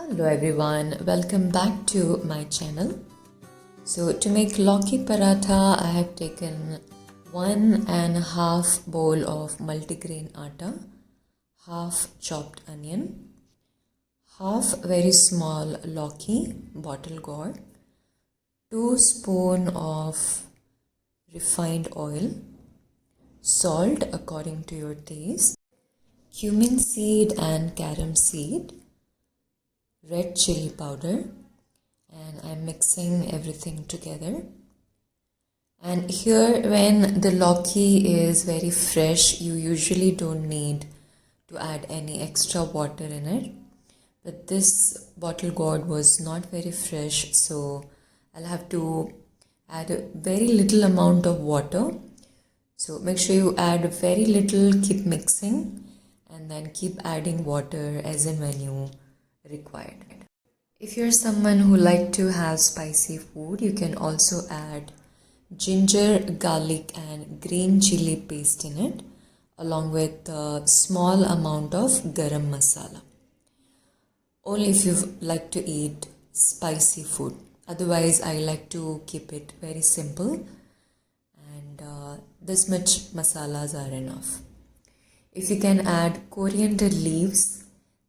Hello everyone, welcome back to my channel. So to make Laukiparatha, I have taken 1.5 bowl of multigrain atta, half chopped onion, half very small Lauki, bottle gourd, 2 spoon of refined oil, salt according to your taste, cumin seed and carom seed, red chili powder, and I'm mixing everything together. And here, when the Lauki is very fresh, you usually don't need to add any extra water in it, but this bottle gourd was not very fresh, so I'll have to add a very little amount of water. So make sure you add very little, keep mixing, and then keep adding water as and when you required. If you're someone who like to have spicy food, you can also add ginger, garlic and green chili paste in it, along with a small amount of garam masala. Only if you like to eat spicy food. Otherwise, I like to keep it very simple, and this much masalas are enough. If you can add coriander leaves,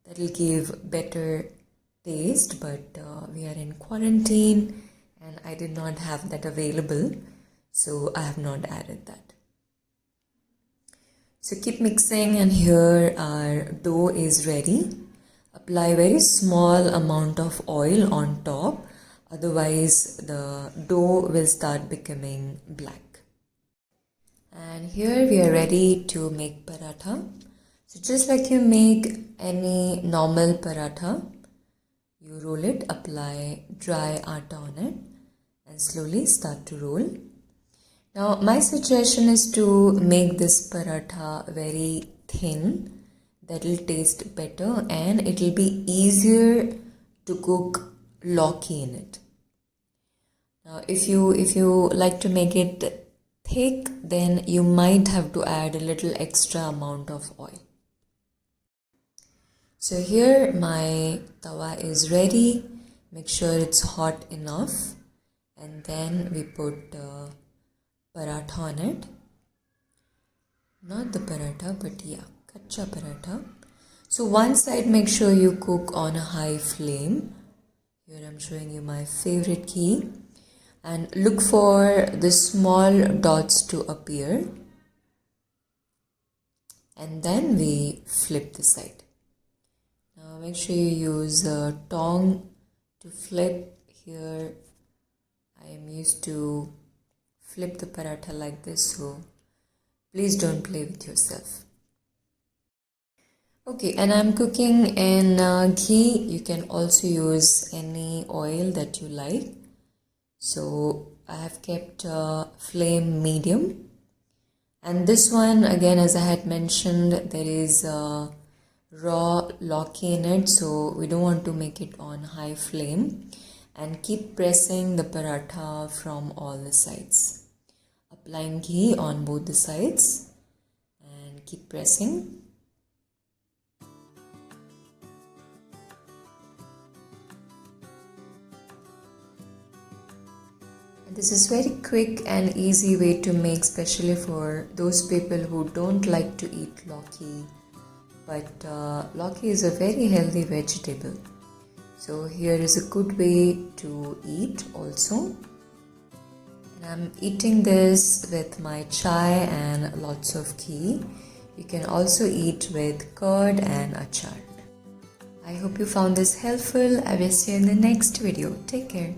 that will give better taste, but we are in quarantine and I did not have that available, so I have not added that. So keep mixing, and here our dough is ready. Apply very small amount of oil on top, otherwise the dough will start becoming black. And here we are ready to make paratha. So just like you make any normal paratha, you roll it, apply dry atta on it and slowly start to roll. Now my suggestion is to make this paratha very thin. That will taste better and it will be easier to cook Lauki in it. Now if you like to make it thick, then you might have to add a little extra amount of oil. So here my tawa is ready. Make sure it's hot enough, and then we put paratha on it. Not the paratha, but yeah, kacha paratha. So one side make sure you cook on a high flame. Here I'm showing you my favorite ghee, and look for the small dots to appear, and then we flip the side. Now make sure you use a tong to flip. Here I am used to flip the paratha like this, so please don't play with yourself. Okay, and I'm cooking in ghee. You can also use any oil that you like. So I have kept flame medium. And this one, again, as I had mentioned, there is raw Lauki in it, so we don't want to make it on high flame. And keep pressing the paratha from all the sides. Applying ghee on both the sides and keep pressing. This is very quick and easy way to make, especially for those people who don't like to eat Lauki. But Lauki is a very healthy vegetable. So here is a good way to eat also. And I'm eating this with my chai and lots of ghee. You can also eat with curd and achar. I hope you found this helpful. I will see you in the next video. Take care.